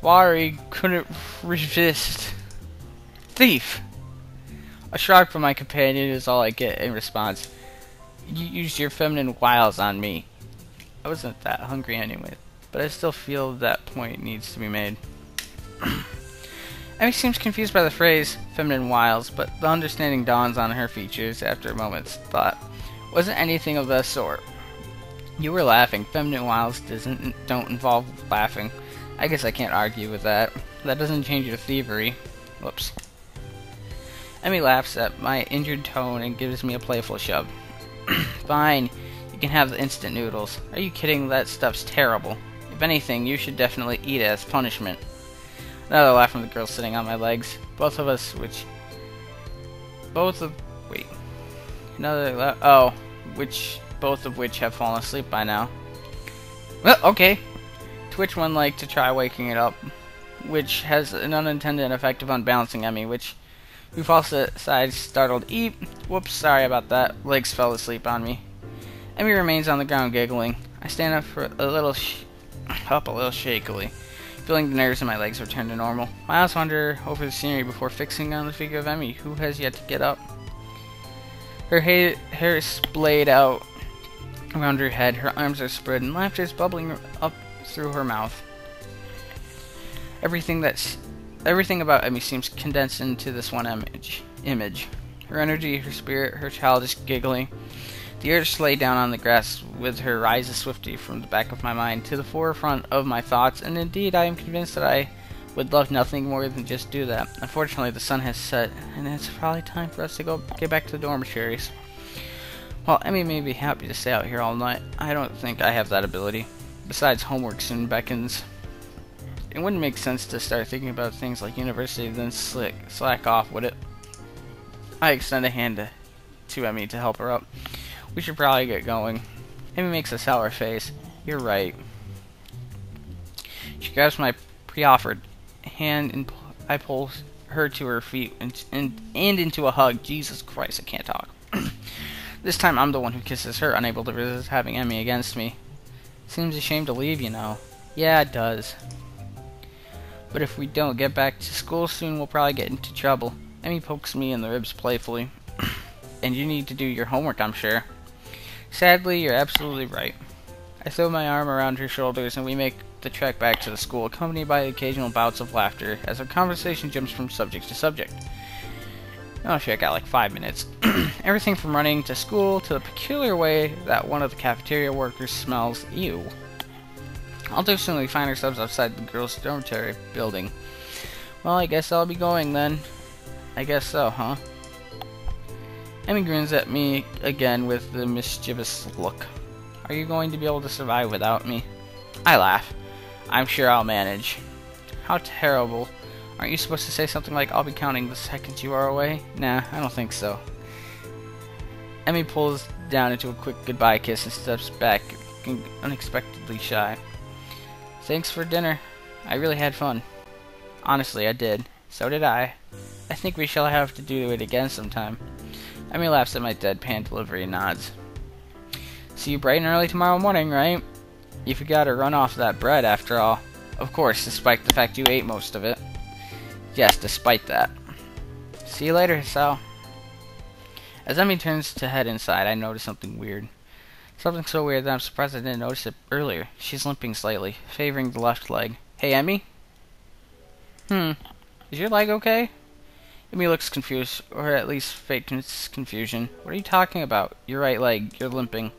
Wari couldn't resist. Thief! A shrug from my companion is all I get in response. You used your feminine wiles on me. I wasn't that hungry anyway, but I still feel that point needs to be made. Emmy seems confused by the phrase, feminine wiles, but the understanding dawns on her features after a moment's thought. Wasn't anything of the sort. You were laughing. Feminine wiles don't involve laughing. I guess I can't argue with that. That doesn't change your thievery. Whoops. Emmy laughs at my injured tone and gives me a playful shove. Fine, you can have the instant noodles. Are you kidding? That stuff's terrible. If anything, you should definitely eat it as punishment. Another laugh from the girl sitting on my legs. Both of which have fallen asleep by now. Well, okay. Twitch one leg to try waking it up, which has an unintended effect of unbalancing Emmy, who falls aside startled. Eep! Whoops, sorry about that. Legs fell asleep on me. Emmy remains on the ground giggling. I stand up a little shakily, feeling the nerves in my legs return to normal. My eyes wander over the scenery before fixing on the figure of Emmy, who has yet to get up. Her hair is splayed out around her head, her arms are spread, and laughter is bubbling up through her mouth. Everything about Emmy seems condensed into this one image. Her energy, her spirit, her childish giggling. The urge to lay down on the grass with her rises swiftly from the back of my mind to the forefront of my thoughts, and indeed I am convinced that I would love nothing more than just do that. Unfortunately, the sun has set, and it's probably time for us to get back to the dormitories. While Emmy may be happy to stay out here all night, I don't think I have that ability. Besides, homework soon beckons. It wouldn't make sense to start thinking about things like university then slack off, would it? I extend a hand to Emmy to help her up. We should probably get going. Emmy makes a sour face. You're right. She grabs my pre-offered hand and I pull her to her feet and into a hug. Jesus Christ, I can't talk. This time I'm the one who kisses her, unable to resist having Emmy against me. Seems a shame to leave, you know. Yeah, it does. But if we don't get back to school soon, we'll probably get into trouble. Emmy pokes me in the ribs playfully. And you need to do your homework, I'm sure. Sadly, you're absolutely right. I throw my arm around her shoulders and we make the trek back to the school, accompanied by occasional bouts of laughter as our conversation jumps from subject to subject. Oh shit, I got like 5 minutes. Everything from running to school to the peculiar way that one of the cafeteria workers smells. Ew. All too soon we find ourselves outside the girls' dormitory building. Well, I guess I'll be going then. I guess so, huh? Emmy grins at me again with the mischievous look. Are you going to be able to survive without me? I laugh. I'm sure I'll manage. How terrible. Aren't you supposed to say something like, I'll be counting the seconds you are away? Nah, I don't think so. Emmy pulls down into a quick goodbye kiss and steps back, unexpectedly shy. Thanks for dinner. I really had fun. Honestly, I did. So did I. I think we shall have to do it again sometime. Emmy laughs at my deadpan delivery and nods. See you bright and early tomorrow morning, right? You forgot to run off that bread after all. Of course, despite the fact you ate most of it. Yes, despite that. See you later, Sal. As Emmy turns to head inside, I notice something weird. Something so weird that I'm surprised I didn't notice it earlier. She's limping slightly, favoring the left leg. Hey, Emmy? Is your leg okay? Emmy looks confused, or at least fakes confusion. What are you talking about? Your right leg, you're limping.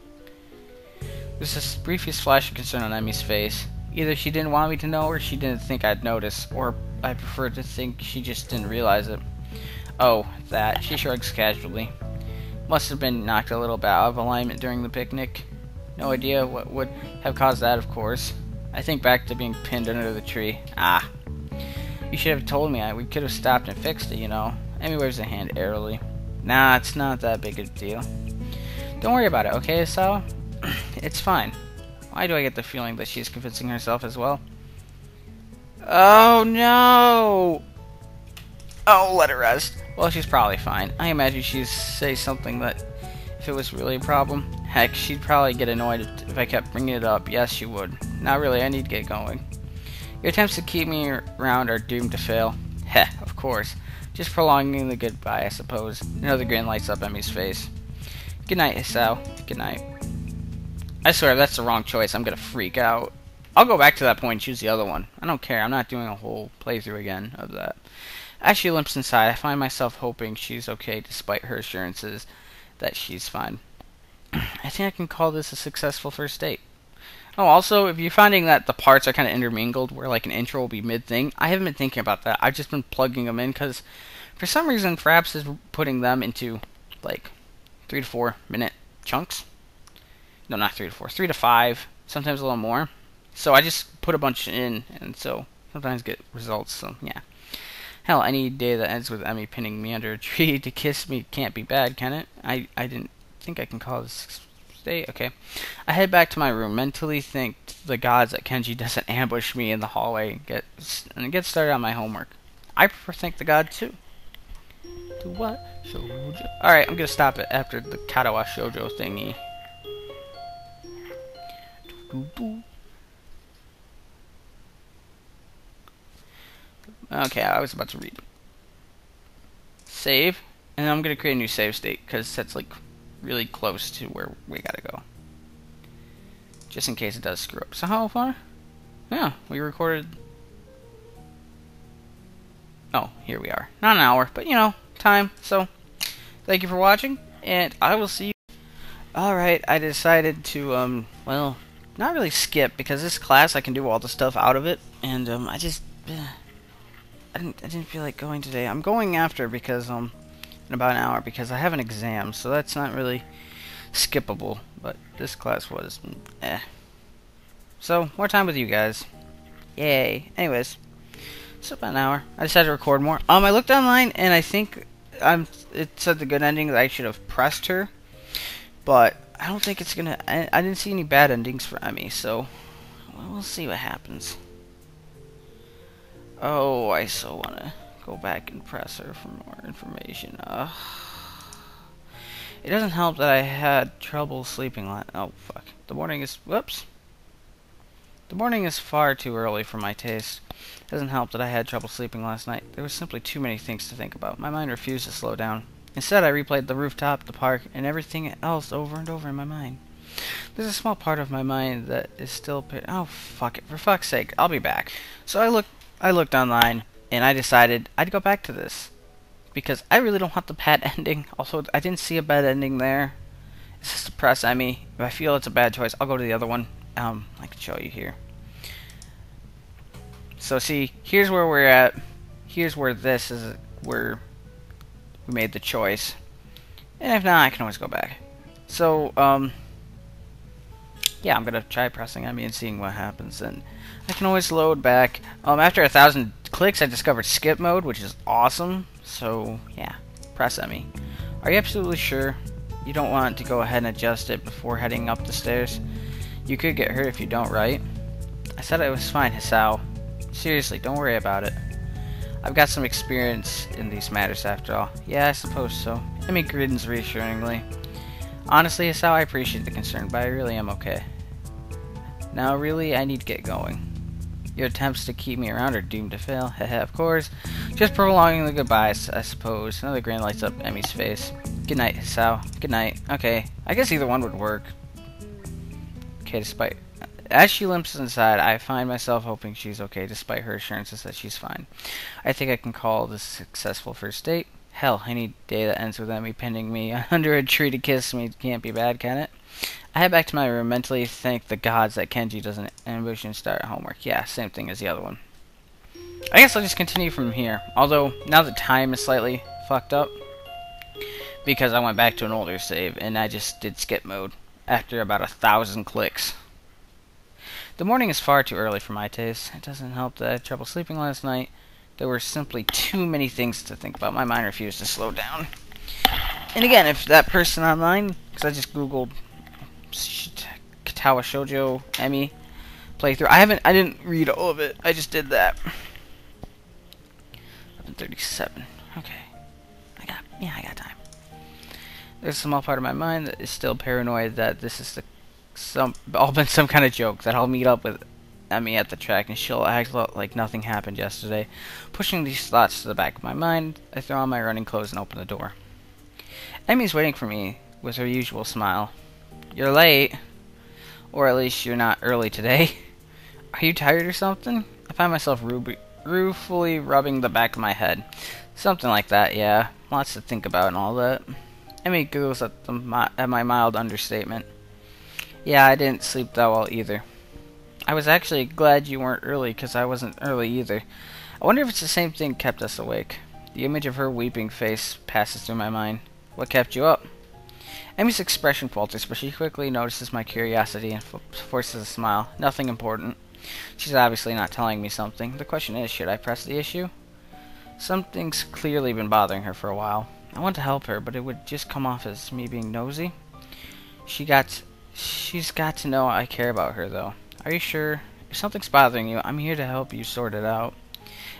There's this briefest flash of concern on Emmy's face. Either she didn't want me to know, or she didn't think I'd notice, or I prefer to think she just didn't realize it. Oh, that. She shrugs casually. Must have been knocked a little bit out of alignment during the picnic. No idea what would have caused that, of course. I think back to being pinned under the tree. Ah. You should have told me. We could have stopped and fixed it, you know. Emmy waves a hand airily. Nah, it's not that big a deal. Don't worry about it, okay, Sal? It's fine. Why do I get the feeling that she's convincing herself as well? Oh, no! Oh, let her rest. Well, she's probably fine. I imagine she'd say something that if it was really a problem. Heck, she'd probably get annoyed if I kept bringing it up. Yes, she would. Not really, I need to get going. Your attempts to keep me around are doomed to fail. Heh, of course. Just prolonging the goodbye, I suppose. Another grin lights up Emmy's face. Good night, Hisao. Good night. I swear, if that's the wrong choice, I'm gonna freak out. I'll go back to that point and choose the other one. I don't care. I'm not doing a whole playthrough again of that. As she limps inside, I find myself hoping she's okay despite her assurances that she's fine. I think I can call this a successful first date. Oh, also, if you're finding that the parts are kind of intermingled, where like an intro will be mid-thing, I haven't been thinking about that. I've just been plugging them in, because for some reason, Fraps is putting them into, like, 3 to 4 minute chunks. No, not 3 to 4. 3 to 5, sometimes a little more. So I just put a bunch in, and so sometimes get results, so yeah. Hell, any day that ends with Emmy pinning me under a tree to kiss me can't be bad, can it? I didn't think I can call this day. Okay. I head back to my room, mentally thank the gods that Kenji doesn't ambush me in the hallway and get started on my homework. I prefer thank the god too. To what? Shoujo. Alright, I'm gonna stop it after the Katawa Shoujo thingy. Okay, I was about to read. Save, and I'm gonna create a new save state because that's like really close to where we gotta go. Just in case it does screw up. So how far? Yeah, we recorded. Oh, here we are. Not an hour, but you know, time. So, thank you for watching, and I will see you. Alright, I decided to, well, not really skip, because this class I can do all the stuff out of it, and, I just. I didn't feel like going today. I'm going after because in about an hour because I have an exam, so that's not really skippable. But this class was So more time with you guys. Yay. Anyways, so about an hour. I decided to record more. I looked online and I think it said the good ending that I should have pressed her, but I don't think it's gonna. I didn't see any bad endings for Emmy, so we'll see what happens. Oh, I so want to go back and press her for more information. It doesn't help that I had trouble sleeping last. Oh, fuck. The morning is. Whoops. The morning is far too early for my taste. It doesn't help that I had trouble sleeping last night. There were simply too many things to think about. My mind refused to slow down. Instead, I replayed the rooftop, the park, and everything else over and over in my mind. There's a small part of my mind that is still. Oh, fuck it. For fuck's sake. I'll be back. So I looked online, and I decided I'd go back to this. Because I really don't want the bad ending. Also, I didn't see a bad ending there. It's just to press Emmy. If I feel it's a bad choice, I'll go to the other one. I can show you here. So see, here's where we're at. Here's where this is where we made the choice. And if not, I can always go back. So, yeah, I'm gonna try pressing Emmy and seeing what happens, and I can always load back. After 1,000 clicks, I discovered skip mode, which is awesome. So yeah, press Emmy. Are you absolutely sure you don't want to go ahead and adjust it before heading up the stairs? You could get hurt if you don't, right? I said it was fine, Hisao. Seriously, don't worry about it. I've got some experience in these matters after all. Yeah, I suppose so. Emmy grins reassuringly. Honestly, Hisao, I appreciate the concern, but I really am okay. Now, really, I need to get going. Your attempts to keep me around are doomed to fail. Heh, of course. Just prolonging the goodbyes, I suppose. Another grin lights up Emmy's face. Good night, Hisao. Good night. Okay, I guess either one would work. Okay, despite... As she limps inside, I find myself hoping she's okay, despite her assurances that she's fine. I think I can call this a successful first date. Hell, any day that ends with Emmy pinning me under a tree to kiss me can't be bad, can it? I head back to my room, mentally thank the gods that Kenji doesn't ambush and start homework. Yeah, same thing as the other one. I guess I'll just continue from here. Although, now the time is slightly fucked up, because I went back to an older save, and I just did skip mode after about 1,000 clicks. The morning is far too early for my taste. It doesn't help that I had trouble sleeping last night. There were simply too many things to think about. My mind refused to slow down. And again, if that person online, because I just googled Katawa Shoujo Emmy playthrough. I didn't read all of it. I just did that. 11:37. Okay. I got time. There's a small part of my mind that is still paranoid that this is all been some kind of joke, that I'll meet up with Emmy at the track and she'll act like nothing happened yesterday. Pushing these thoughts to the back of my mind, I throw on my running clothes and open the door. Emmy's waiting for me with her usual smile. You're late. Or at least you're not early today. Are you tired or something? I find myself ruefully rubbing the back of my head. Something like that, yeah. Lots to think about and all that. Emmy giggles at my mild understatement. Yeah, I didn't sleep that well either. I was actually glad you weren't early, because I wasn't early either. I wonder if it's the same thing kept us awake. The image of her weeping face passes through my mind. What kept you up? Emmy's expression falters, but she quickly notices my curiosity and forces a smile. Nothing important. She's obviously not telling me something. The question is, should I press the issue? Something's clearly been bothering her for a while. I want to help her, but it would just come off as me being nosy. She's got to know I care about her, though. Are you sure? If something's bothering you, I'm here to help you sort it out.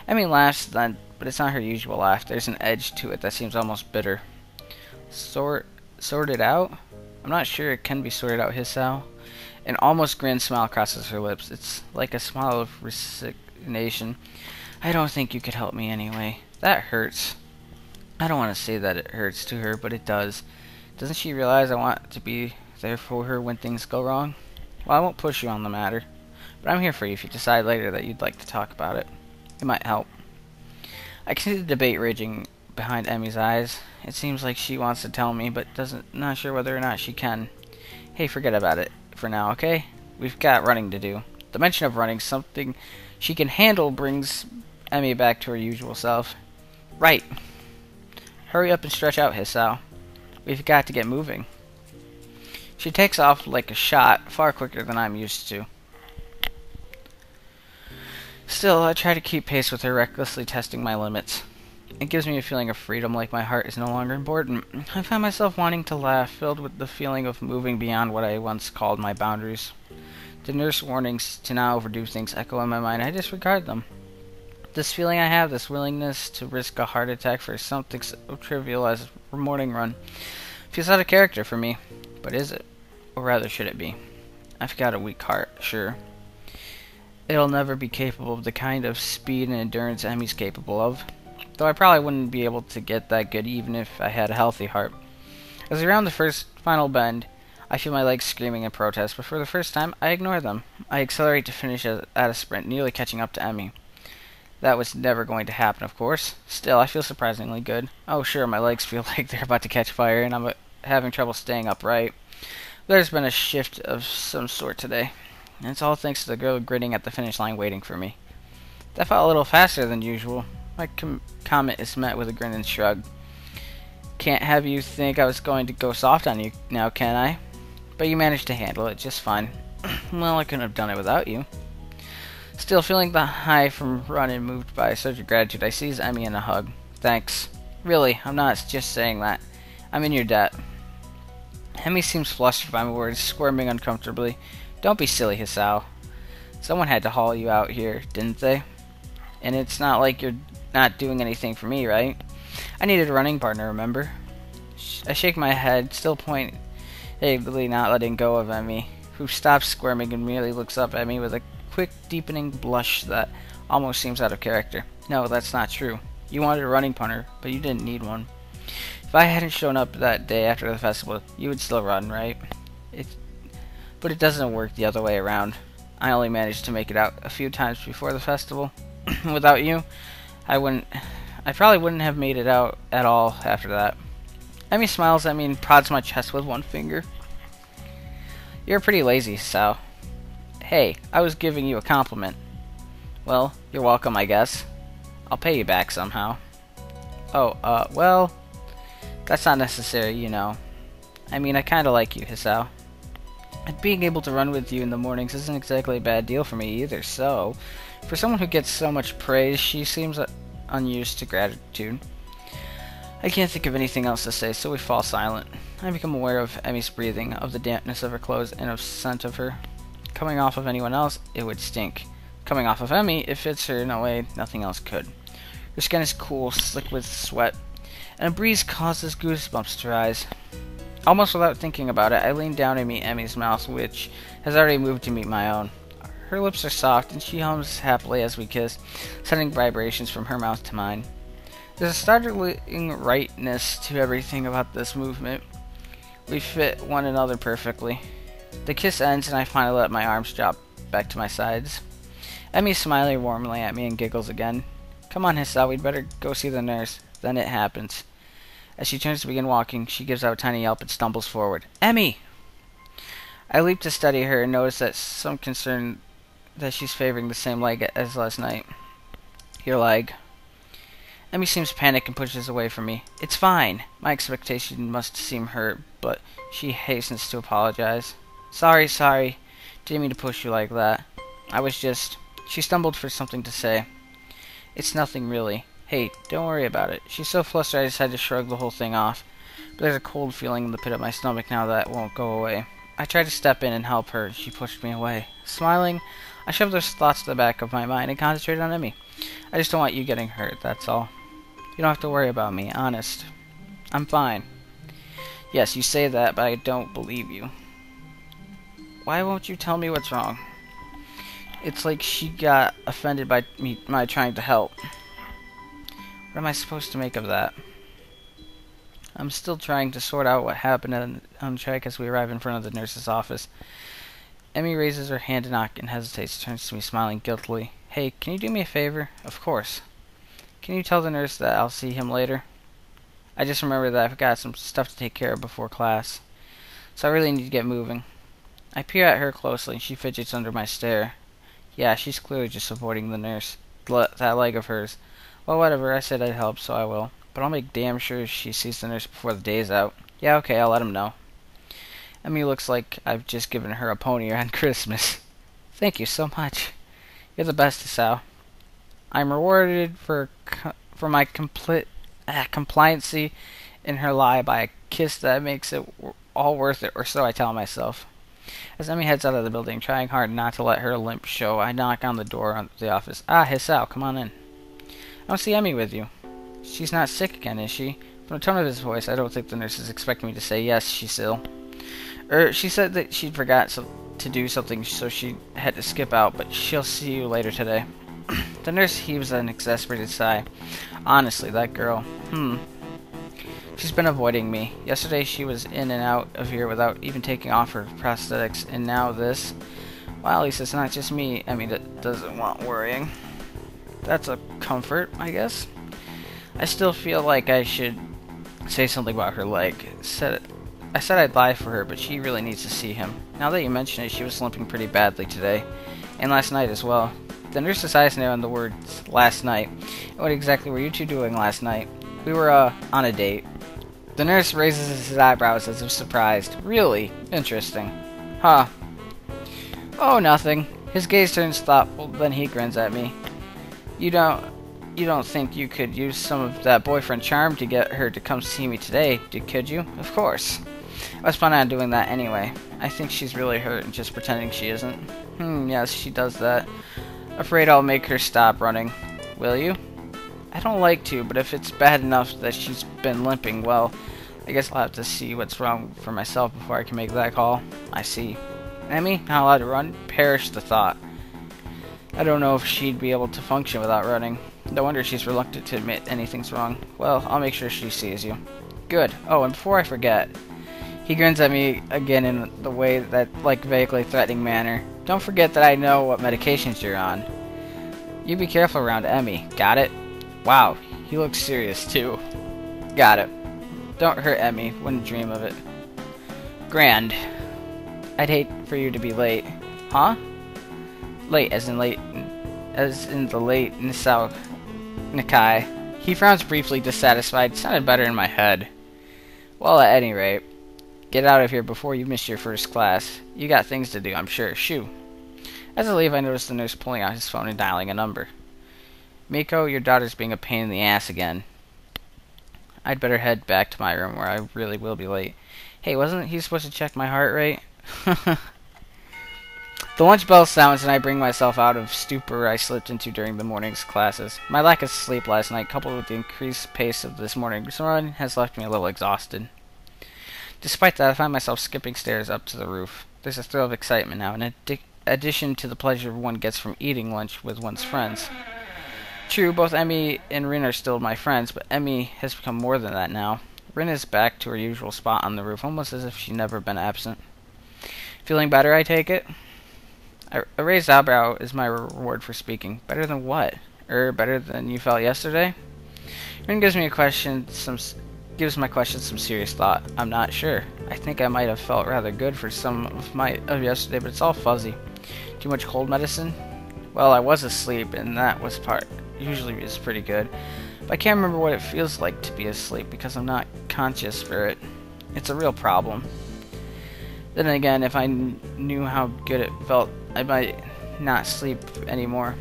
Emmy laughs then, but it's not her usual laugh. There's an edge to it that seems almost bitter. Sort it out? I'm not sure it can be sorted out, Hisao. An almost grin smile crosses her lips. It's like a smile of resignation. I don't think you could help me anyway. That hurts. I don't want to say that it hurts to her, but it does. Doesn't she realize I want to be there for her when things go wrong? Well, I won't push you on the matter, but I'm here for you if you decide later that you'd like to talk about it. It might help. I can see the debate raging behind Emmy's eyes. It seems like she wants to tell me, but not sure whether or not she can. Hey, forget about it for now, okay? We've got running to do. The mention of running, something she can handle, brings Emmy back to her usual self. Right. Hurry up and stretch out, Hisao. We've got to get moving. She takes off like a shot, far quicker than I'm used to. Still, I try to keep pace with her, recklessly testing my limits. It gives me a feeling of freedom, like my heart is no longer important. I find myself wanting to laugh, filled with the feeling of moving beyond what I once called my boundaries. The nurse warnings to not overdo things echo in my mind. I disregard them. This feeling I have, this willingness to risk a heart attack for something so trivial as a morning run, feels out of character for me. But is it? Or rather, should it be? I've got a weak heart, sure. It'll never be capable of the kind of speed and endurance Emmy's capable of. Though I probably wouldn't be able to get that good even if I had a healthy heart. As I round the final bend, I feel my legs screaming in protest, but for the first time, I ignore them. I accelerate to finish at a sprint, nearly catching up to Emmy. That was never going to happen, of course. Still, I feel surprisingly good. Oh, sure, my legs feel like they're about to catch fire, and I'm having trouble staying upright. There's been a shift of some sort today, and it's all thanks to the girl grinning at the finish line waiting for me. That felt a little faster than usual. My comment is met with a grin and shrug. Can't have you think I was going to go soft on you now, can I? But you managed to handle it just fine. Well, I couldn't have done it without you. Still feeling the high from run and moved by a surge of gratitude, I seize Emmy in a hug. Thanks. Really, I'm not just saying that. I'm in your debt. Emmy seems flustered by my words, squirming uncomfortably. Don't be silly, Hisao. Someone had to haul you out here, didn't they? And it's not like you're not doing anything for me, right? I needed a running partner, remember? I shake my head, still pointedly not letting go of Emmy, who stops squirming and merely looks up at me with a quick, deepening blush that almost seems out of character. No, that's not true. You wanted a running partner, but you didn't need one. If I hadn't shown up that day after the festival, you would still run, right? But it doesn't work the other way around. I only managed to make it out a few times before the festival. Without you, I probably wouldn't have made it out at all after that. Emmy smiles at me and prods my chest with one finger. You're pretty lazy, Sal. Hey, I was giving you a compliment. Well, you're welcome, I guess. I'll pay you back somehow. Oh, well, that's not necessary, you know. I mean, I kinda like you, Hisao. And being able to run with you in the mornings isn't exactly a bad deal for me either, so for someone who gets so much praise, she seems unused to gratitude. I can't think of anything else to say, so we fall silent. I become aware of Emmy's breathing, of the dampness of her clothes, and of scent of her. Coming off of anyone else, it would stink. Coming off of Emmy, it fits her in a way nothing else could. Her skin is cool, slick with sweat, and a breeze causes goosebumps to rise. Almost without thinking about it, I lean down and meet Emmy's mouth, which has already moved to meet my own. Her lips are soft, and she hums happily as we kiss, sending vibrations from her mouth to mine. There's a startling rightness to everything about this movement. We fit one another perfectly. The kiss ends, and I finally let my arms drop back to my sides. Emmy's smiling warmly at me and giggles again. Come on, Hissa, we'd better go see the nurse. Then it happens. As she turns to begin walking, she gives out a tiny yelp and stumbles forward. Emmy! I leap to steady her and notice that some concern that she's favoring the same leg as last night. Your leg. Emmy seems panicked and pushes away from me. It's fine. My expectation must seem hurt, but she hastens to apologize. Sorry. Didn't mean to push you like that. I was just... She stumbled for something to say. It's nothing really. Hey, don't worry about it. She's so flustered I decided to shrug the whole thing off. But there's a cold feeling in the pit of my stomach now that won't go away. I tried to step in and help her. She pushed me away. Smiling, I shoved those thoughts to the back of my mind and concentrated on Emmy. I just don't want you getting hurt, that's all. You don't have to worry about me, honest. I'm fine. Yes, you say that, but I don't believe you. Why won't you tell me what's wrong? It's like she got offended by me trying to help. What am I supposed to make of that? I'm still trying to sort out what happened on track as we arrive in front of the nurse's office. Emmy raises her hand to knock and hesitates, turns to me smiling guiltily. Hey, can you do me a favor? Of course. Can you tell the nurse that I'll see him later? I just remembered that I've got some stuff to take care of before class, so I really need to get moving. I peer at her closely and she fidgets under my stare. Yeah, she's clearly just supporting the nurse. That leg of hers. Well, whatever, I said I'd help, so I will. But I'll make damn sure she sees the nurse before the day's out. Yeah, okay, I'll let him know. Emmy looks like I've just given her a pony on Christmas. Thank you so much. You're the best, Sal. I'm rewarded for my compliancy in her lie by a kiss that makes it all worth it, or so I tell myself. As Emmy heads out of the building, trying hard not to let her limp show, I knock on the door of the office. Hey Sal, come on in. I don't see Emmy with you. She's not sick again, is she? From the tone of his voice, I don't think the nurse is expecting me to say yes, she's ill. She said that she'd forgot to do something, so she had to skip out, but she'll see you later today. The nurse heaves an exasperated sigh. Honestly, that girl, She's been avoiding me. Yesterday she was in and out of here without even taking off her prosthetics, and now this. Well, at least it's not just me Emmy that doesn't want worrying. That's a comfort, I guess. I still feel like I should say something about her leg. I said I'd lie for her, but she really needs to see him. Now that you mention it, she was limping pretty badly today, and last night as well. The nurse's eyes narrow on the words, last night. What exactly were you two doing last night? We were, on a date. The nurse raises his eyebrows as if surprised. Really? Interesting. Huh. Oh, nothing. His gaze turns thoughtful, then he grins at me. You don't think you could use some of that boyfriend charm to get her to come see me today, could you? Of course. I was planning on doing that anyway. I think she's really hurt and just pretending she isn't. Yes, she does that. Afraid I'll make her stop running. Will you? I don't like to, but if it's bad enough that she's been limping, well, I guess I'll have to see what's wrong for myself before I can make that call. I see. Emmy, not allowed to run? Perish the thought. I don't know if she'd be able to function without running. No wonder she's reluctant to admit anything's wrong. Well, I'll make sure she sees you. Good. Oh, and before I forget, he grins at me again in the way that, like, vaguely threatening manner. Don't forget that I know what medications you're on. You be careful around Emmy. Got it? Wow, he looks serious, too. Got it. Don't hurt Emmy. Wouldn't dream of it. Grand. I'd hate for you to be late. Huh? Late, as in the late Nisao Nikai. He frowns briefly, dissatisfied. Sounded better in my head. Well, at any rate, get out of here before you miss your first class. You got things to do, I'm sure. Shoo. As I leave, I notice the nurse pulling out his phone and dialing a number. Miko, your daughter's being a pain in the ass again. I'd better head back to my room where I really will be late. Hey, wasn't he supposed to check my heart rate? The lunch bell sounds and I bring myself out of stupor I slipped into during the morning's classes. My lack of sleep last night, coupled with the increased pace of this morning's run, has left me a little exhausted. Despite that, I find myself skipping stairs up to the roof. There's a thrill of excitement now, an addition to the pleasure one gets from eating lunch with one's friends. True, both Emmy and Rin are still my friends, but Emmy has become more than that now. Rin is back to her usual spot on the roof, almost as if she'd never been absent. Feeling better, I take it? A raised eyebrow is my reward for speaking. Better than what? Better than you felt yesterday? Rin gives my question some serious thought. I'm not sure. I think I might have felt rather good for some of yesterday, but it's all fuzzy. Too much cold medicine? Well, I was asleep, and that was usually is pretty good. But I can't remember what it feels like to be asleep because I'm not conscious for it. It's a real problem. Then again, if I knew how good it felt, I might not sleep anymore.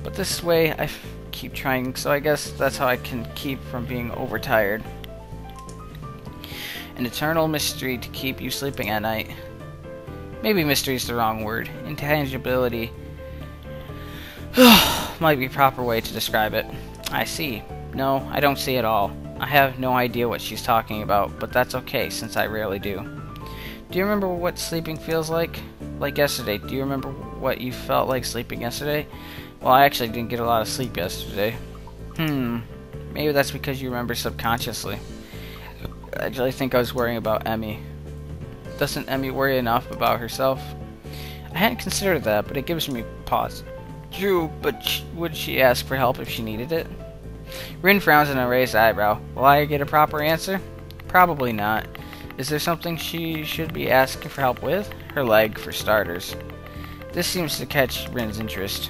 But this way, I keep trying, so I guess that's how I can keep from being overtired. An eternal mystery to keep you sleeping at night. Maybe mystery is the wrong word. Intangibility might be a proper way to describe it. I see. No, I don't see at all. I have no idea what she's talking about, but that's okay, since I rarely do. Do you remember what sleeping feels like? Like yesterday. Do you remember what you felt like sleeping yesterday? Well, I actually didn't get a lot of sleep yesterday. Maybe that's because you remember subconsciously. I really think I was worrying about Emmy. Doesn't Emmy worry enough about herself? I hadn't considered that, but it gives me pause. True, but would she ask for help if she needed it? Rin frowns and a raised eyebrow. Will I get a proper answer? Probably not. Is there something she should be asking for help with? Her leg, for starters. This seems to catch Rin's interest.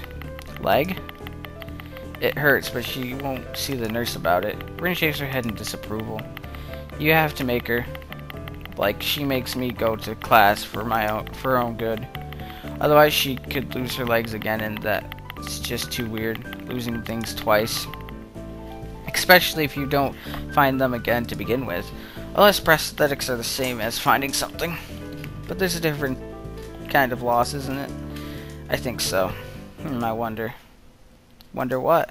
Leg? It hurts, but she won't see the nurse about it. Rin shakes her head in disapproval. You have to make her. Like, she makes me go to class for her own good. Otherwise, she could lose her legs again, and that's just too weird. Losing things twice. Especially if you don't find them again to begin with. Unless prosthetics are the same as finding something. But there's a different kind of loss, isn't it? I think so. I wonder. Wonder what?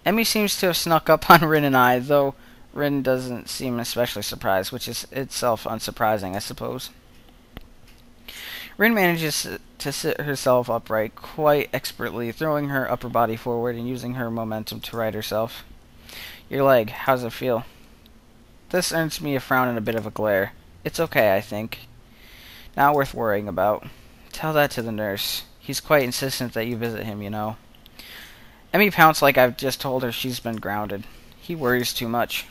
Emmy seems to have snuck up on Rin and I, though Rin doesn't seem especially surprised, which is itself unsurprising, I suppose. Rin manages to sit herself upright quite expertly, throwing her upper body forward and using her momentum to right herself. Your leg, how's it feel? This earns me a frown and a bit of a glare. It's okay, I think. Not worth worrying about. Tell that to the nurse. He's quite insistent that you visit him, you know. Emmy pounced like I've just told her she's been grounded. He worries too much.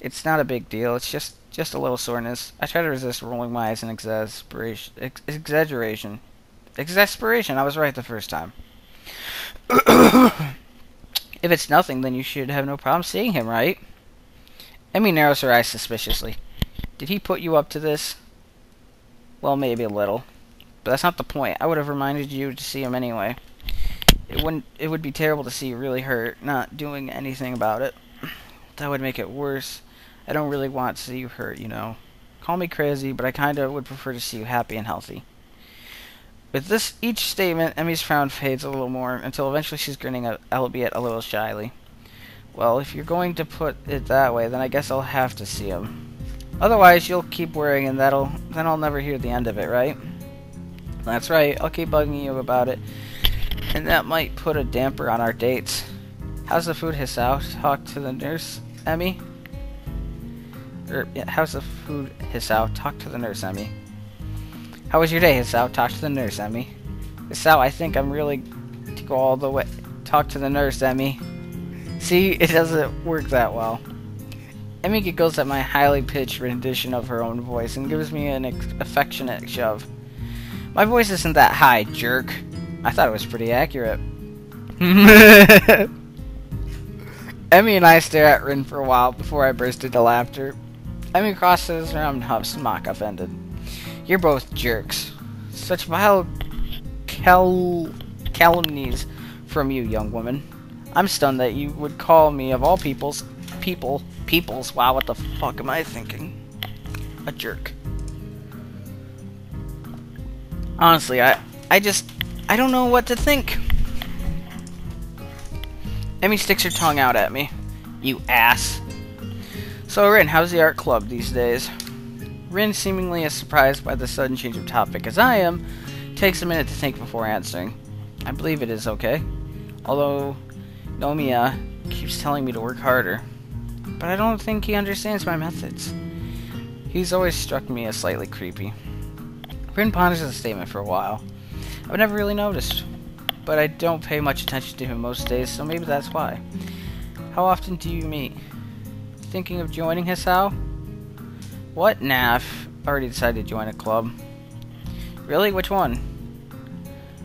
It's not a big deal. It's just a little soreness. I try to resist rolling my eyes in exaggeration. Exasperation. I was right the first time. If it's nothing, then you should have no problem seeing him, right? Emmy narrows her eyes suspiciously. Did he put you up to this? Well, maybe a little. But that's not the point. I would have reminded you to see him anyway. It would be terrible to see you really hurt, not doing anything about it. That would make it worse. I don't really want to see you hurt, you know. Call me crazy, but I kinda would prefer to see you happy and healthy. With each statement, Emmy's frown fades a little more, until eventually she's grinning, albeit a little shyly. Well, if you're going to put it that way, then I guess I'll have to see him. Otherwise, you'll keep worrying, and then I'll never hear the end of it, right? That's right, I'll keep bugging you about it. And that might put a damper on our dates. How's the food, Hisao? Talk to the nurse, Emmy? How's the food, Hisao? Talk to the nurse, Emmy. How was your day, Hisao? Talk to the nurse, Emmy. Hisao, I think I'm really to go all the way. Talk to the nurse, Emmy. See, it doesn't work that well. Emmy giggles at my highly pitched rendition of her own voice and gives me an affectionate shove. My voice isn't that high, jerk. I thought it was pretty accurate. Emmy and I stare at Rin for a while before I burst into laughter. Emmy crosses her arms and huffs, mock offended. You're both jerks. Such vile calumnies from you, young woman. I'm stunned that you would call me, of all peoples, wow, what the fuck am I thinking? A jerk. Honestly, I don't know what to think. Emmy sticks her tongue out at me. You ass. So, Rin, how's the art club these days? Rin, seemingly as surprised by the sudden change of topic as I am, takes a minute to think before answering. I believe it is okay. Although Nomiya keeps telling me to work harder. But I don't think he understands my methods. He's always struck me as slightly creepy. Rin ponders the statement for a while. I've never really noticed, but I don't pay much attention to him most days, so maybe that's why. How often do you meet? Thinking of joining Hisao? What? Nah, I've already decided to join a club. Really? Which one?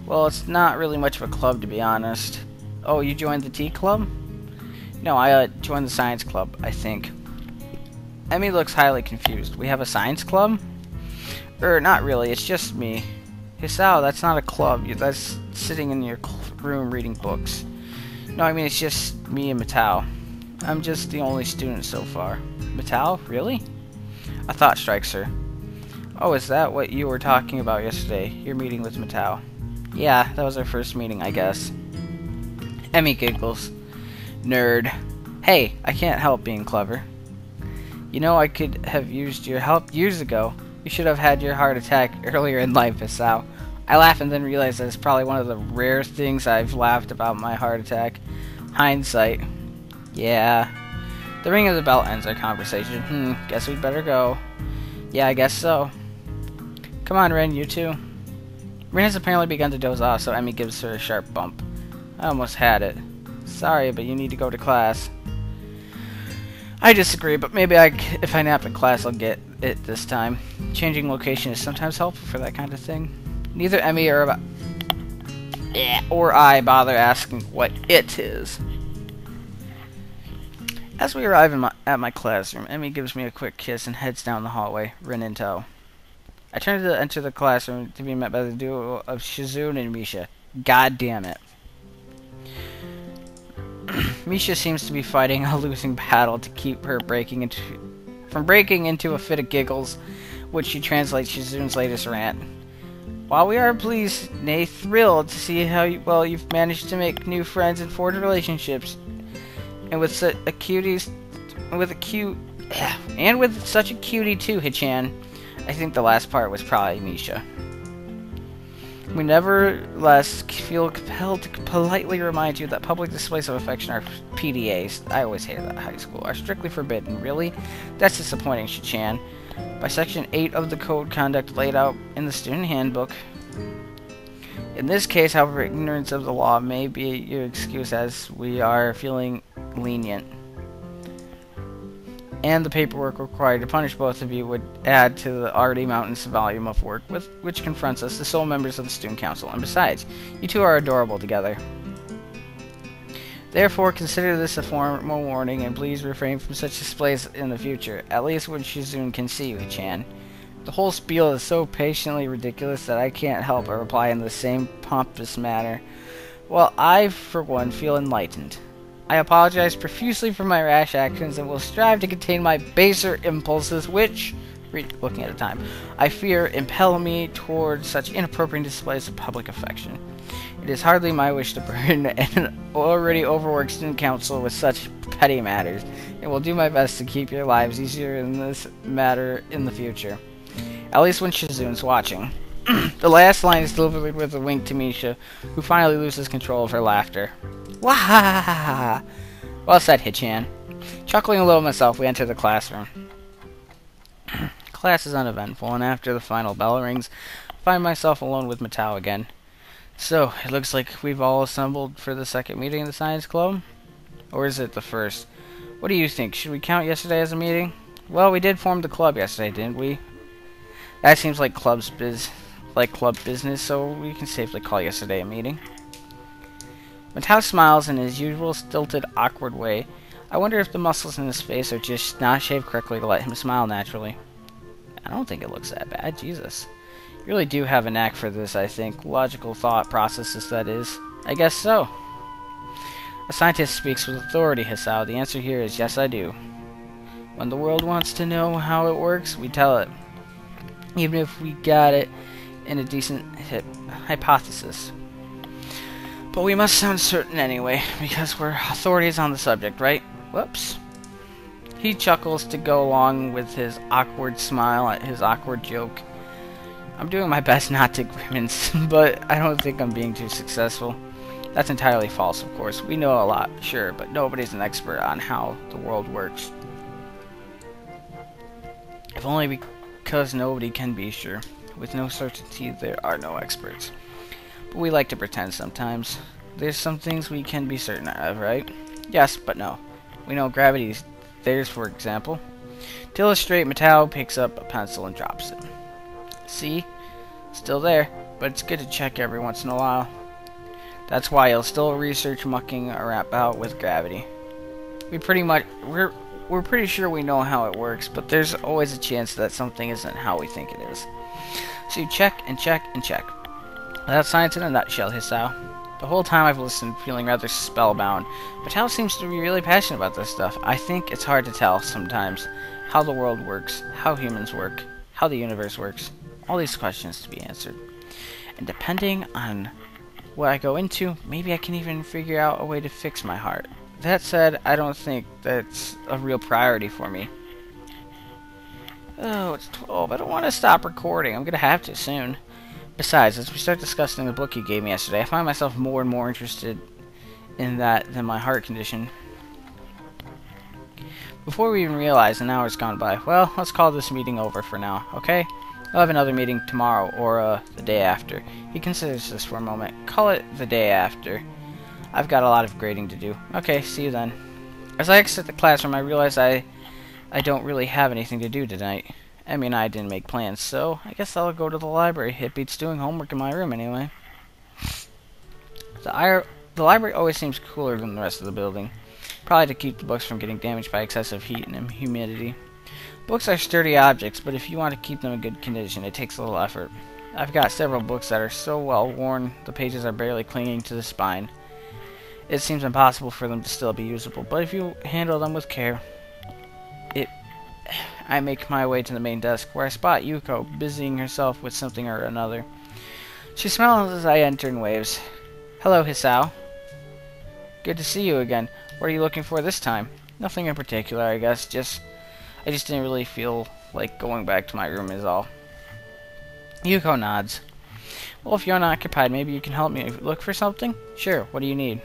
Well, it's not really much of a club, to be honest. Oh, you joined the tea club? No, I joined the science club, I think. Emmy looks highly confused. We have a science club? Not really, it's just me. Hisao, that's not a club. That's sitting in your room reading books. No, I mean, it's just me and Matao. I'm just the only student so far. Matao? Really? A thought strikes her. Oh, is that what you were talking about yesterday? Your meeting with Matao? Yeah, that was our first meeting, I guess. Emmy giggles. Nerd. Hey, I can't help being clever. You know, I could have used your help years ago. You should have had your heart attack earlier in life, Hisao. I laugh and then realize that it's probably one of the rare things I've laughed about my heart attack. Hindsight. Yeah. The ring of the bell ends our conversation. Guess we'd better go. Yeah, I guess so. Come on, Rin, you too. Rin has apparently begun to doze off, so Emmy gives her a sharp bump. I almost had it. Sorry, but you need to go to class. I disagree, but maybe if I nap in class, I'll get it this time. Changing location is sometimes helpful for that kind of thing. Neither Emmy or I bother asking what it is. As we arrive at my classroom, Emmy gives me a quick kiss and heads down the hallway, Rin in tow. I turn to enter the classroom to be met by the duo of Shizune and Misha. God damn it. Misha seems to be fighting a losing battle to keep her from breaking into a fit of giggles, which she translates Shizune's latest rant. While we are pleased, nay thrilled to see how well you've managed to make new friends and forge relationships, and with such a cutie too, Hichan. I think the last part was probably Misha. We nevertheless feel compelled to politely remind you that public displays of affection are PDAs. I always hated that in high school. Are strictly forbidden. Really? That's disappointing, Shichan. By Section 8 of the Code Conduct laid out in the student handbook. In this case, however, ignorance of the law may be your excuse as we are feeling lenient. And the paperwork required to punish both of you would add to the already mountainous volume of work with which confronts us, the sole members of the Student Council. And besides, you two are adorable together. Therefore, consider this a formal warning, and please refrain from such displays in the future, at least when Shizune can see you, Chan. The whole spiel is so patiently ridiculous that I can't help but reply in the same pompous manner. Well, I, for one, feel enlightened. I apologize profusely for my rash actions and will strive to contain my baser impulses which, looking at the time, I fear impel me towards such inappropriate displays of public affection. It is hardly my wish to burden an already overworked student council with such petty matters, and will do my best to keep your lives easier in this matter in the future. At least when Shizune's watching. The last line is delivered with a wink to Misha, who finally loses control of her laughter. Wahahaha! Well said, Hichan. Chuckling a little myself, we enter the classroom. Class is uneventful, and after the final bell rings, I find myself alone with Matao again. So, it looks like we've all assembled for the second meeting of the Science Club? Or is it the first? What do you think? Should we count yesterday as a meeting? Well, we did form the club yesterday, didn't we? That seems like club business, so we can safely call yesterday a meeting. Matao smiles in his usual stilted, awkward way. I wonder if the muscles in his face are just not shaved correctly to let him smile naturally. I don't think it looks that bad, Jesus. You really do have a knack for this, I think. Logical thought processes, that is. I guess so. A scientist speaks with authority, Hisao. The answer here is yes, I do. When the world wants to know how it works, we tell it. Even if we got it in a decent hypothesis. But we must sound certain anyway, because we're authorities on the subject, right? Whoops. He chuckles to go along with his awkward smile at his awkward joke. I'm doing my best not to grimace, but I don't think I'm being too successful. That's entirely false, of course. We know a lot, sure, but nobody's an expert on how the world works. If only because nobody can be sure. With no certainty, there are no experts. But we like to pretend sometimes. There's some things we can be certain of, right? Yes, but no. We know gravity's theirs, for example. To illustrate, Matao picks up a pencil and drops it. See? Still there, but it's good to check every once in a while. That's why he'll still research mucking about with gravity. We're pretty sure we know how it works, but there's always a chance that something isn't how we think it is. So you check and check and check. That's science in a nutshell, Hisao. The whole time I've listened, feeling rather spellbound. Matao seems to be really passionate about this stuff. I think it's hard to tell sometimes how the world works, how humans work, how the universe works. All these questions to be answered. And depending on what I go into, maybe I can even figure out a way to fix my heart. That said, I don't think that's a real priority for me. Oh, it's 12. I don't want to stop recording. I'm going to have to soon. Besides, as we start discussing the book you gave me yesterday, I find myself more and more interested in that than my heart condition. Before we even realize, an hour's gone by. Well, let's call this meeting over for now, okay? I'll have another meeting tomorrow, or the day after. He considers this for a moment. Call it the day after. I've got a lot of grading to do. Okay, see you then. As I exit the classroom, I realize I don't really have anything to do tonight. Emmy and I didn't make plans, so I guess I'll go to the library. It beats doing homework in my room anyway. The library always seems cooler than the rest of the building. Probably to keep the books from getting damaged by excessive heat and humidity. Books are sturdy objects, but if you want to keep them in good condition, it takes a little effort. I've got several books that are so well worn, the pages are barely clinging to the spine. It seems impossible for them to still be usable, but if you handle them with care, I make my way to the main desk, where I spot Yuko busying herself with something or another. She smiles as I enter and waves. Hello, Hisao. Good to see you again. What are you looking for this time? Nothing in particular, I guess. I just didn't really feel like going back to my room is all. Yuko nods. Well, if you're unoccupied, maybe you can help me look for something? Sure, what do you need?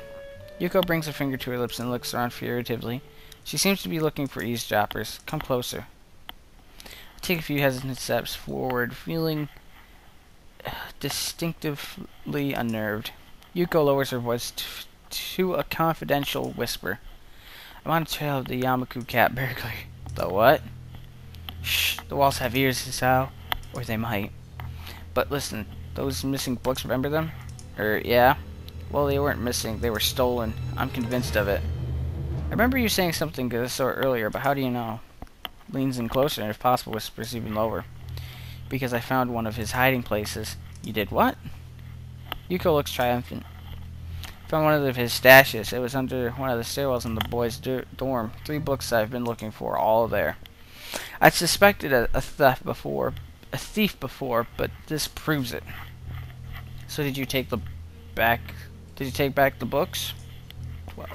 Yuko brings her finger to her lips and looks around furtively. She seems to be looking for eavesdroppers. Come closer. I take a few hesitant steps forward, feeling distinctively unnerved. Yuko lowers her voice to a confidential whisper. I'm on a trail of the Yamaku cat burglary. The what? Shh, the walls have ears, Hisao. Or they might. But listen, those missing books, remember them? Yeah. Well, they weren't missing, they were stolen. I'm convinced of it. I remember you saying something of the sort earlier, but how do you know? Leans in closer and if possible whispers even lower. Because I found one of his hiding places. You did what? Yuko looks triumphant. Found one of his stashes. It was under one of the stairwells in the boys' dorm. 3 books I've been looking for, all there. I suspected a thief before, but this proves it. So did you take back the books? Well,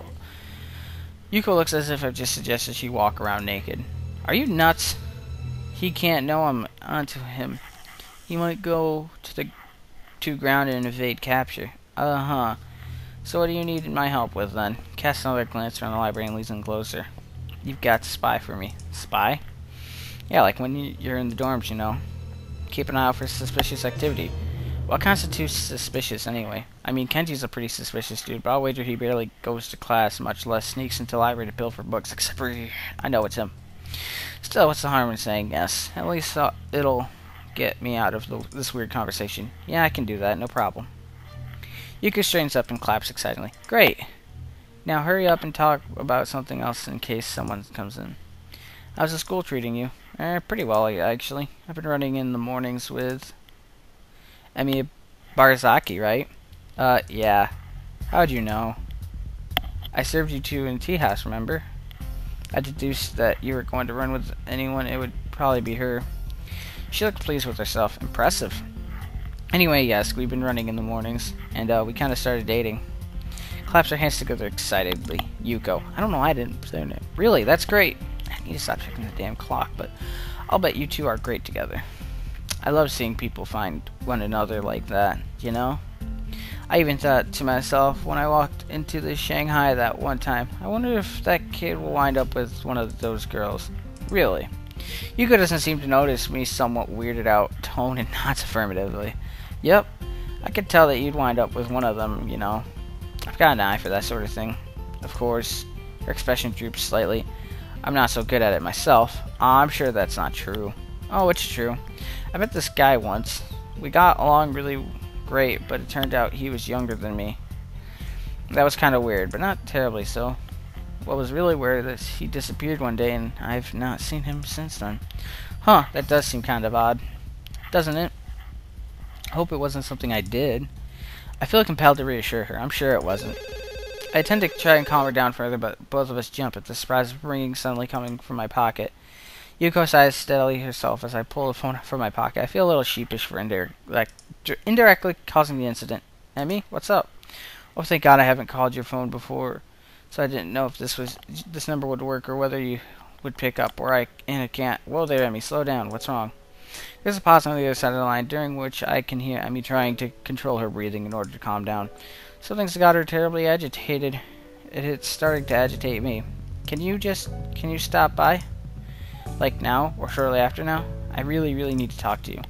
Yuko looks as if I've just suggested she walk around naked. Are you nuts? He can't know I'm onto him. He might go to ground and evade capture. Uh-huh. So what do you need my help with, then? Casts another glance around the library and leans in closer. You've got to spy for me. Spy? Yeah, like when you're in the dorms, you know. Keep an eye out for suspicious activity. What constitutes suspicious, anyway? I mean, Kenji's a pretty suspicious dude, but I'll wager he barely goes to class, much less sneaks into the library to pilfer books, except for... I know it's him. Still, what's the harm in saying yes? At least it'll get me out of this weird conversation. Yeah, I can do that, no problem. Yuko straightens up and claps excitedly. Great! Now hurry up and talk about something else in case someone comes in. How's the school treating you? Pretty well, actually. I've been running in the mornings with... Emi Barzaki, right? Yeah. How'd you know? I served you two in tea house, remember? I deduced that you were going to run with anyone, it would probably be her. She looked pleased with herself. Impressive. Anyway, yes, we've been running in the mornings, and we kind of started dating. Claps her hands together excitedly. Yuko. I don't know why I didn't say her name. Really, that's great. I need to stop checking the damn clock, but I'll bet you two are great together. I love seeing people find one another like that, you know? I even thought to myself when I walked into the Shanghai that one time, I wonder if that kid will wind up with one of those girls. Really. Yuko doesn't seem to notice me somewhat weirded out tone and nods affirmatively. Yep, I could tell that you'd wind up with one of them, you know. I've got an eye for that sort of thing. Of course, her expression droops slightly. I'm not so good at it myself. I'm sure that's not true. Oh, it's true. I met this guy once. We got along really great, but it turned out he was younger than me. That was kind of weird, but not terribly so. What was really weird is he disappeared one day, and I've not seen him since then. Huh, that does seem kind of odd. Doesn't it? I hope it wasn't something I did. I feel compelled to reassure her. I'm sure it wasn't. I tend to try and calm her down further, but both of us jump at the surprise of ringing suddenly coming from my pocket. Yuko sighs steadily herself as I pull the phone from my pocket. I feel a little sheepish for indirectly causing the incident. Emmy, what's up? Oh, thank God I haven't called your phone before, so I didn't know if this number would work or whether you would pick up. I can't. Whoa there, Emmy, slow down. What's wrong? There's a pause on the other side of the line, during which I can hear Emmy trying to control her breathing in order to calm down. Something's got her terribly agitated. It's starting to agitate me. Can you stop by? Like now, or shortly after now? I really need to talk to you.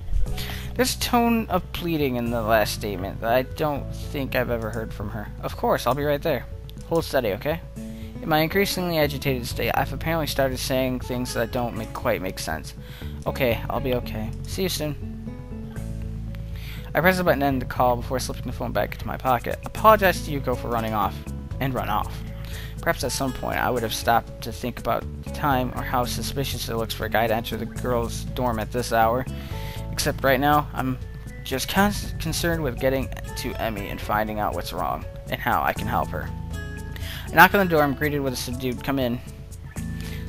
There's a tone of pleading in the last statement that I don't think I've ever heard from her. Of course, I'll be right there. Hold steady, okay? In my increasingly agitated state, I've apparently started saying things that don't quite make sense. Okay, I'll be okay. See you soon. I press the button to end the call before slipping the phone back into my pocket. Apologize to Yuko for running off. And run off. Perhaps at some point I would have stopped to think about the time or how suspicious it looks for a guy to enter the girl's dorm at this hour. Except right now, I'm just concerned with getting to Emmy and finding out what's wrong and how I can help her. I knock on the door. I'm greeted with a subdued "Come in."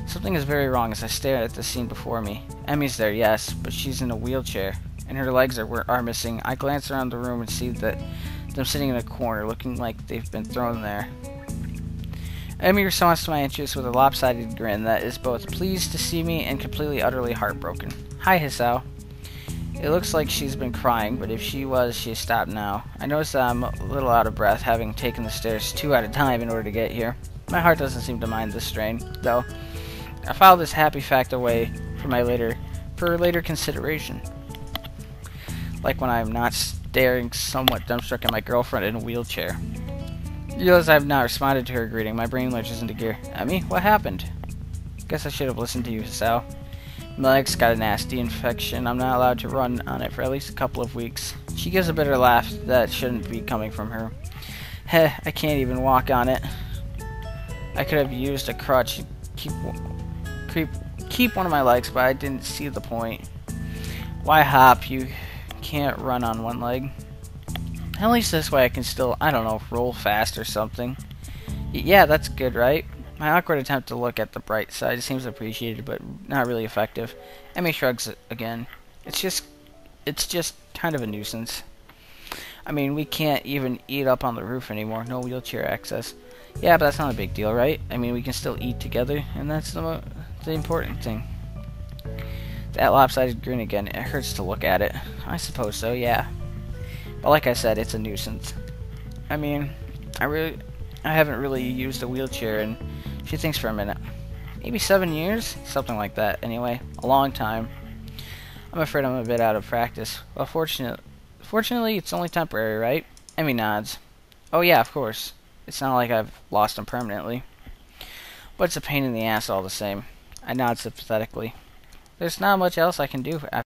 Something is very wrong as I stare at the scene before me. Emmy's there, yes, but she's in a wheelchair, and her legs are missing. I glance around the room and see that them sitting in a corner, looking like they've been thrown there. Emmy responds to my interest with a lopsided grin that is both pleased to see me and completely utterly heartbroken. Hi, Hisao. It looks like she's been crying, but if she was, she has stopped now. I notice that I'm a little out of breath, having taken the stairs 2 at a time in order to get here. My heart doesn't seem to mind this strain, though. I file this happy fact away for later consideration. Like when I'm not staring somewhat dumbstruck at my girlfriend in a wheelchair. Realize I have not responded to her greeting. My brain lurches into gear. Emmy, what happened? Guess I should have listened to you, Hisao. My leg's got a nasty infection. I'm not allowed to run on it for at least a couple of weeks. She gives a bitter laugh that shouldn't be coming from her. Heh, I can't even walk on it. I could have used a crutch to keep one of my legs, but I didn't see the point. Why hop? You can't run on one leg. At least this way I can still, I don't know, roll fast or something. Yeah, that's good, right? My awkward attempt to look at the bright side seems appreciated, but not really effective. Emmy shrugs it again. It's just kind of a nuisance. I mean, we can't even eat up on the roof anymore. No wheelchair access. Yeah, but that's not a big deal, right? I mean, we can still eat together, and that's the important thing. That lopsided grin again. It hurts to look at it. I suppose so, yeah. But like I said, it's a nuisance. I mean, I haven't really used a wheelchair, and she thinks for a minute. Maybe 7 years? Something like that, anyway. A long time. I'm afraid I'm a bit out of practice. Well, fortunately, it's only temporary, right? Emmy nods. Oh yeah, of course. It's not like I've lost them permanently. But it's a pain in the ass all the same. I nod sympathetically. There's not much else I can do after